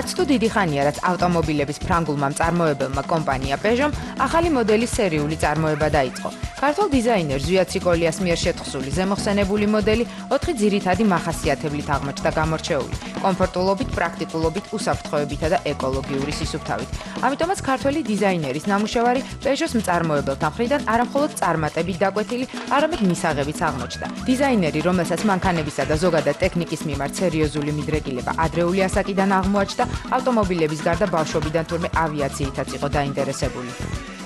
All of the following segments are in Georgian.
არც თუ დიდი ხანია, რაც ავტომობილების ფრანგულმა მწარმოებელმა კომპანია Peugeot ახალი მოდელის სერიული წარმოება დაიწყო. ქართველ დიზაინერ ზვიად ციკოლიას მიერ შეთხსული ზემოხსენებული მოდელი 4 ძირითადი მახასიათებლით აღმოჩნდა გამორჩეული. კომფორტულობით, პრაქტიკულობით, უსაფრთხოებითა და ეკოლოგიური სისუფთავით. ამიტომაც ქართველი დიზაინერის ნამუშევარი Peugeot-ს მწარმოებელთა მხრიდან არამხოლოდ წარმატებით დაკვეთილი, არამედ მისაღებიც აღმოჩნდა. დიზაინერი, რომელსაც მანქანებისა და ზოგადად ტექნიკის მიმართ სერიოზული მიდრეკილება ადრეული ასაკიდან აღმოაჩნდა, ავტომობილების გარდა ბავშვობიდან თურმე ავიაციითაც იყო დაინტერესებული.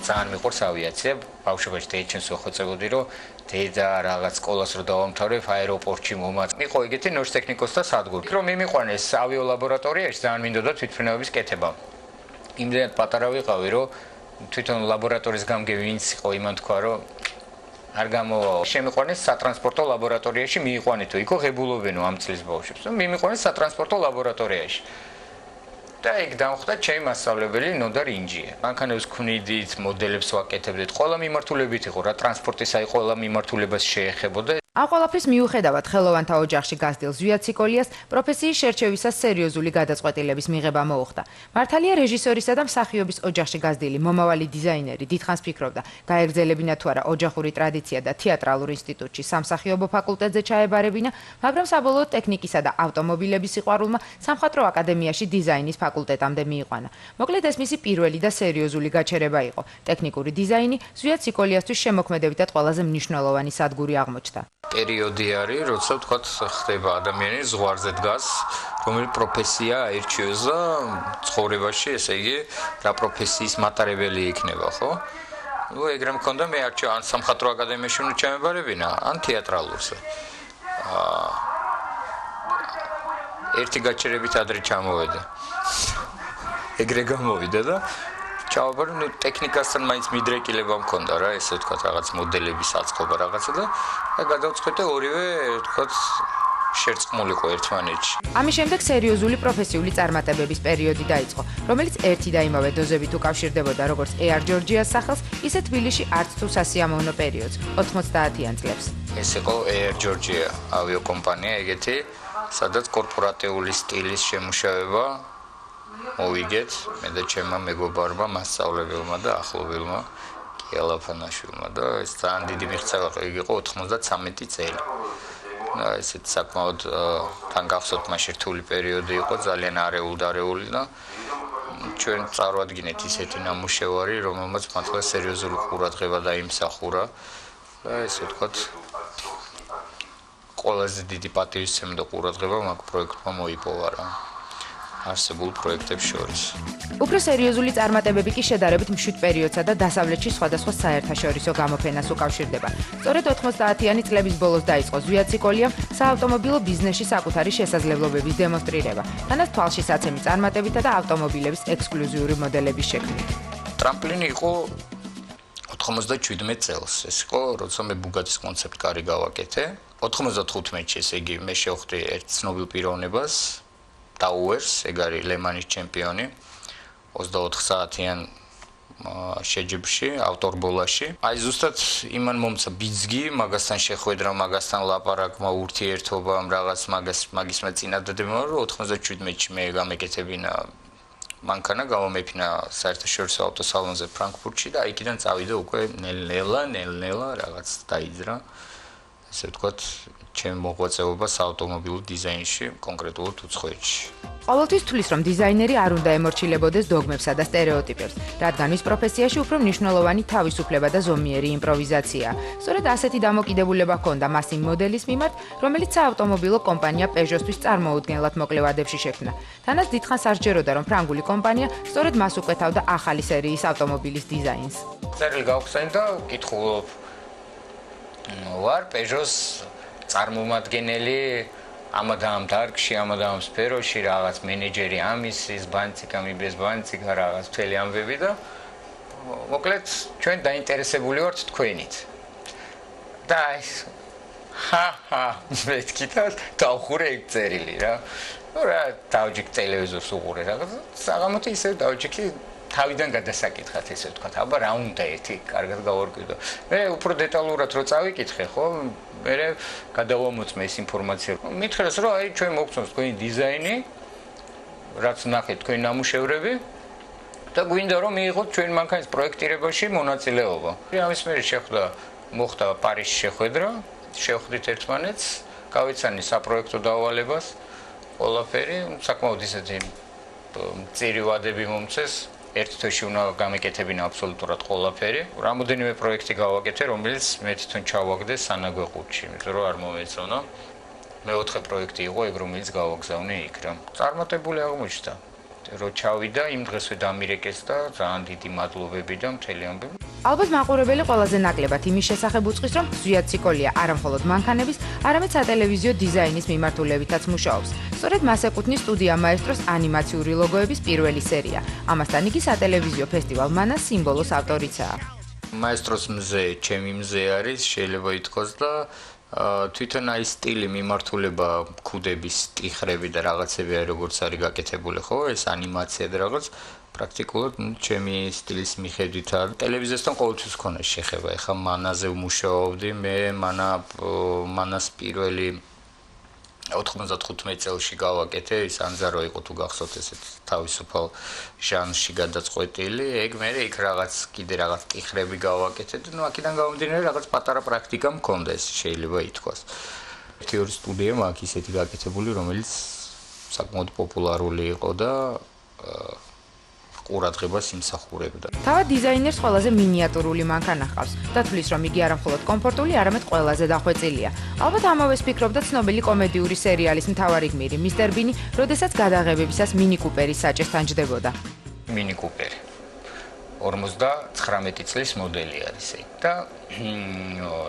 ძალიან მიყვარს ავიაცია. ბავშვობაში დედაჩემს ვახოცებოდი, რომ დედა რაღაც სკოლას რო დავამთავრებ, აეროპორტში მომაც. იყო იგეთი ნორჩ ტექნიკოსთა სადგური. რომ მიმიყვანეს ავიოლაბორატორიაში ძალიან მინდოდა თვითმფრინავების კეთება. იმდენად პატარა ვიყავი, რომ თვითონ ლაბორატორიის გამგე ვინც იყო იმან თქვა, რომ არ გამოვა. შემიყვანეს სატრანსპორტო ლაბორატორიაში, მიიყვანეთო, იქო ღებულობენო ამ წლის ბავშვებს. მიმიყვანეს სატრანსპორტო ლაბორატორიაში. და იქ დამხვდა ჩემი მასწავლებელი ნოდარ ინჯია. მანქანებს ქმნიდით, მოდელებს ვაკეთებდით, ყველა მიმართულებით იყო რა, ტრანსპორტისა იყო, ყველა მიმართულებას შეეხებოდა. ამ ყველაფრის მიუხედავად ხელოვანთა ოჯახში გასდილ ზვიად ციკოლიას პროფესიის შერჩევისას სერიოზული გადაწყვეტილების მიღება მოუხდა. მართალია რეჟისორისა და მსახიობის ოჯახში გასდილი მომავალი დიზაინერი დიდხანს ფიქრობდა, გაეგრძელებინა თუ არა ოჯახური ტრადიცია და თეატრალურ ინსტიტუტში სამსახიობო ფაკულტეტზე ჩაებარებინა, მაგრამ საბოლოოდ ტექნიკისა და ავტომობილების სიყვარულმა სამხატვრო აკადემიაში დიზაინის ფაკულტეტამდე მიიყვანა. მოკლედ ეს მისი პირველი და სერიოზული გაჩერება იყო. ტექნიკური დიზაინი ზვიად ციკოლიასთვის შემოქმედებითად ყველაზე მნიშვნელოვანი სადგური აღმოჩნდა. პერიოდი არის, როცა ვთქვათ, ხდება ადამიანი ზღვარზე დგას, რომელი პროფესია აირჩიოს და ცხოვრებაში, ესე იგი, რა პროფესიის მატარებელი იქნება, ხო? ნუ ეგრე მქონდა, მე არჩევ ან სამხატვრო აკადემიაში უნდა ჩამებარებინა, ან თეატრალურზე. ერთი გაჩერებით ადრე ჩამოვედა. ეგრე გამოვიდა და ჩავაბარე, ნუ ტექნიკასთან მაინც მიდრეკილება მქონდა რა, ესე ვთქვათ, რაღაც მოდელების აწყობა რაღაცა და გადავწყვეტე ორივე, ვთქვათ, შერწყმულიყო ერთმანეთში. ამის შემდეგ სერიოზული პროფესიული წარმატებების პერიოდი დაიწყო, რომელიც ერთი და იმავე დოზებით უკავშირდებოდა როგორც Air Georgia-ს სახელს, ისე თბილისში არც თუ სასიამოვნო პერიოდს, 90-იან წლებს. ეს იყო Air Georgia ავიაკომპანია ეგეთი, სადაც კორპორატიული სტილის შემუშავება მოვიგეთ მე და ჩემმა მეგობარმა, მასწავლებელმა და ახლობელმა კიალა ფანაშვილმა და ეს ძალიან დიდი მიღწევა იყო 93 წელი. და ესეც საკმაოდ თან გახსოვთ მაშინ რთული პერიოდი იყო, ძალიან არეული და ჩვენ წარვადგინეთ ისეთი ნამუშევარი, რომელმაც მართლა სერიოზული ყურადღება დაიმსახურა და ესე ვთქვათ ყველაზე დიდი პატივისცემა და ყურადღება მაგ პროექტმა მოიპოვა რა. არსებულ პროექტებს შორის. უფრო სერიოზული წარმატებები კი შედარებით მშვიდ პერიოდსა და დასავლეთში სხვადასხვა საერთაშორისო გამოფენას უკავშირდება. სწორედ 90-იანი წლების ბოლოს დაიწყო ზვიად ციკოლიამ საავტომობილო ბიზნესში საკუთარი შესაძლებლობების დემონსტრირება, თანაც თვალშისაცემი წარმატებითა და ავტომობილების ექსკლუზიური მოდელების შექმნით. ტრამპლინი იყო 97 წელს. ეს იყო, როცა მე ბუგატის კონცეპტ კარი გავაკეთე. 95-ში, ესე იგი, მე შევხვდი ერთ ცნობილ პიროვნებას დაუერს, ეგ არის ლემანის ჩემპიონი 24 საათიან შეჯიბრში, ავტორბოლაში. აი ზუსტად იმან მომცა ბიძგი, მაგასთან შეხვედრა, მაგასთან ლაპარაკმა, ურთიერთობა, რაღაც მაგისმა წინადადება, რომ 97-ში მე გამეკეთებინა მანქანა, გამომეფინა საერთაშორისო ავტოსალონზე ფრანკფურტში და იქიდან წავიდა უკვე ნელ-ნელა რაღაც დაიძრა. ესე ვთქვათ, ჩემი მოღვაწეობა საავტომობილო დიზაინში, კონკრეტულად უცხოეთში. ყოველთვის თulis, რომ დიზაინერი არ უნდა ემორჩილებოდეს დოგმებსა და სტერეოტიპებს, რადგან მის პროფესიაში უფრო მნიშვნელოვანი თავისუფლება და ზომიერი იმპროვიზაციაა. სწორედ ასეთი დამოკიდებულება ჰქონდა მას იმ მოდელის მიმართ, რომელიც საავტომობილო კომპანია Peugeot-თვის წარმოუდგენლად მოკლე ვადებში შექმნა. თანაც დიდხანს არ სჯეროდა, რომ ფრანგული კომპანია სწორედ მას უკეთავდა ახალი სერიის ავტომობილის დიზაინს. წერილ გავხსენ და ვკითხულობ ვარ Peugeot-ს წარმომადგენელი ამადამ დარგში, ამადამ სფეროში, რაღაც მენეჯერი ამის, ის ბანციკა, მიბეს ბანციკა, რაღაც მთელი ამბები და მოკლედ ჩვენ დაინტერესებული ვართ თქვენით. და მეთქი და დავხურე ეგ წერილი რა. ნუ რა, დავჯიქ ტელევიზორს უყურე რაღაც. საღამოთი ისე დავჯიქი თავიდან გადასაკითხად ესე ვთქვათ, აბა რა უნდა ერთი კარგად გავარკვიო. მე უფრო დეტალურად რო წავიკითხე, ხო, მე გადავამოწმე ეს ინფორმაცია. მითხრეს, რომ აი ჩვენ მოგწონს თქვენი დიზაინი, რაც ნახეთ თქვენ ნამუშევრები და გვინდა რომ მიიღოთ ჩვენ მანქანის პროექტირებაში მონაწილეობა. ამის მერე მოხდა პარიზში შეხვედრა, შევხვდით ერთმანეთს, გავიცანით საპროექტო დავალებას, ყველაფერი, საკმაოდ ისეთი მწირი ვადები მომწეს. ერთ თვეში უნდა გამეკეთებინა აბსოლუტურად ყველაფერი. რამოდენიმე პროექტი გავაკეთე, რომელიც მე თვითონ ჩავაგდე სანაგვე ყუთში, იმიტომ რომ არ მომეწონა. მეოთხე პროექტი იყო ეგ, რომელიც გავაგზავნე იქ რა. წარმატებული აღმოჩნდა. რო ჩავიდა, იმ დღესვე დამირეკეს და ძალიან დიდი მადლობები და მთელი ამბები. ალბათ მაყურებელი ყველაზე ნაკლებად იმის შესახებ უწყის, რომ ზვიად ციკოლია არა მხოლოდ მანქანების, არამედ სატელევიზიო დიზაინის მიმართულებითაც მუშაობს. სწორედ მას ეკუთვნის სტუდია მაესტროს ანიმაციური ლოგოების პირველი სერია. ამასთან იგი სატელევიზიო ფესტივალ მანას სიმბოლოს ავტორიცაა. მაესტროს მზე, ჩემი მზე არის, შეიძლება ითქვას და თვითონ აი სტილი მიმართულება, ქუდების ტიხრები და რაღაცები არის როგორც არის გაკეთებული, ხო, ეს ანიმაცია და რაღაც პრაქტიკულად ჩემი სტილის მიხედვითაა. ტელევიზიასთან ყოველთვის მქონდა შეხება. ეხლა მანაზე ვმუშაობდი, მე მანას პირველი 95 წელში გავაკეთე, ის ანზარო იყო თუ გახსოვთ ესეთ თავისუფალ ჟანრში გადაწყვეტილი. ეგ მე იქ კიდე რაღაც ტიხრები გავაკეთე და აქედან გამომდინარე რაღაც პატარა პრაქტიკა მქონდა, ეს შეიძლება ითქვას. ერთი-ორი სტუდია მაქვს ისეთი გაკეთებული, რომელიც საკმაოდ პოპულარული იყო და ყურადღებას იმსახურებდა. თავად დიზაინერს ყველაზე მინიატურული მანქანა ჰყავს და თვლის, რომ იგი არა მხოლოდ კომფორტული, არამედ ყველაზე დახვეწილია. ალბათ ამავეს ფიქრობდა ცნობილი კომედიური სერიალის მთავარი გმირი მისტერ ბინი, როდესაც გადაღებებისას მინი კუპერის საჭესთან ჯდებოდა. მინი კუპერი 59 წლის მოდელი არის ეგ და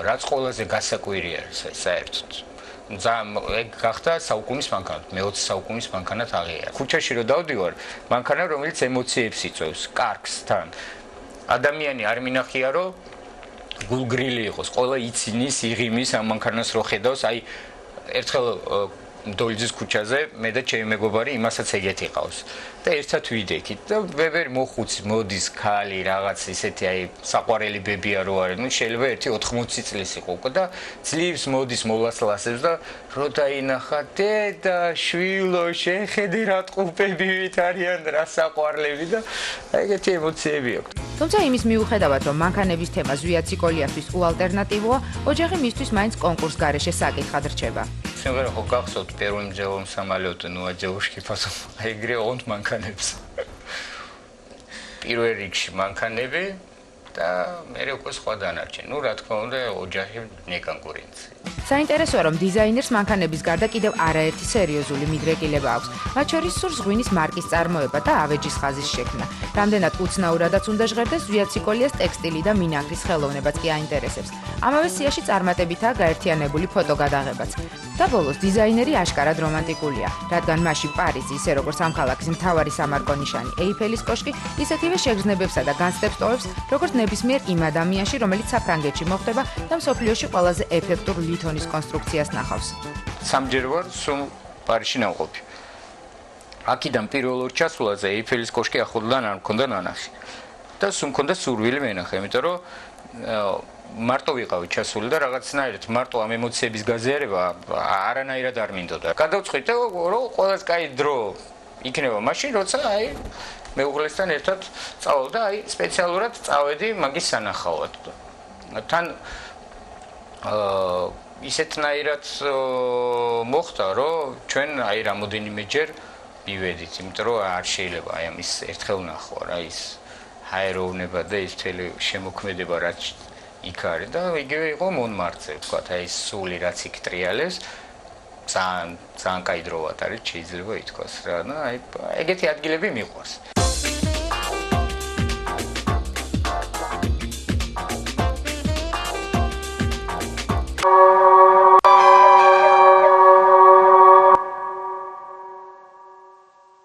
რაც ყველაზე გასაკვირი არის საერთოდ. ეგ გახდა საუკუნის მანქანა, მე-20 საუკუნის მანქანად აღიარა. ქუჩაში რო დავდივარ, მანქანა რომელიც ემოციებს იწვევს, კარგს თან. ადამიანი არ მინახია რომ გულგრილი იყოს, ყველა ცინის, იღიმის ამ მანქანას რო ხედავს, აი ერთხელ დოლიძის ქუჩაზე მე და ჩემი მეგობარი იმასაც ეგეთი ყავს. და ერთად ვიდექით და ვებერი მოხუცი, მოდის ქალი, რაღაც ისეთი აი საყვარელი ბებია რო არის, ну შეიძლება ერთი 80 წლის იყო უკვე და ძლივს მოდის მოლასლასებს და რო დაინახა დედა, შვილო, შეხედე რა ტყუპები ვით არიან, რა საყვარლები და ეგეთი ემოციები აქვს. თუმცა იმის მიუხედავად, რომ მანქანების თემა ზვიად ციკოლიასთვის უალტერნატივოა, ოჯახი მისთვის მაინც კონკურს გარეშე საკითხად რჩება. სიმღერა ხო გახსოვთ პირველ მძევომ სამალეოტო ნუა девушки потом აიგრე ონთ მანქანებს. პირველ რიგში მანქანები და მე უკვე სხვა დანარჩენი. ну რა თქმა უნდა ოჯახი ნეკონკურენცია. საინტერესოა, რომ დიზაინერს მანქანების გარდა კიდევ არაერთი სერიოზული მიდრეკილება აქვს. მათ შორის სურს ღვინის მარკის წარმოება და ავეჯის ხაზის შექმნა. რამდენად უცნაურადაც უნდა ჟღერდეს ზვიად ციკოლიას ტექსტილი და მინანგრის ხელოვნებაც კი აინტერესებს. ამავე სიაში წარმატებითაა გაერთიანებული ფოტოგადაღებაც. და ბოლოს დიზაინერი აშკარად რომანტიკულია, რადგან მასში პარიზი, ისე როგორც ამ ქალაქის მთავარი სამარკო ნიშანი ეიფელის კოშკი, ისეთივე შეგრძნებებსა და განცდებს ტოვებს, როგორც ნებისმიერ იმ ადამიანში, რომელიც საფრანგეთში მოხვდება და მსოფლიოში ყველაზე ეფექტურ ლითონის კონსტრუქციას ნახავს. სამჯერ ვარ სულ პარიზში ნამყოფი. აქედან პირველ ორ ჩასვლაზე ეიფელის კოშკი ახლოდან არ მქონდა ნანახი. და სულ მქონდა სურვილი მენახე, იმიტომ რომ მარტო ვიყავი ჩასული და რაღაცნაირად მარტო ამ ემოციების გაზიარება არანაირად არ მინდოდა. გადავწყვიტე რომ ყველას კაი დრო იქნება მაშინ, როცა აი მეუღლესთან ერთად წავალ და აი სპეციალურად წავედი მაგის სანახავად. თან ისეთნაირად მოხდა, რომ ჩვენ აი რამოდენიმეჯერ მივედით, იმიტომ რომ არ შეიძლება აი ამის ერთხელ ნახვა რა ის ჰაეროვნება და ის მთელი შემოქმედება რაც იქ არის და იგივე იყო მონმარტზე, ვთქვათ, აი სული რაც იქ ტრიალებს, ძალიან კაი დროად არის შეიძლება ითქვას რა. და აი ეგეთი ადგილები მიყვარს.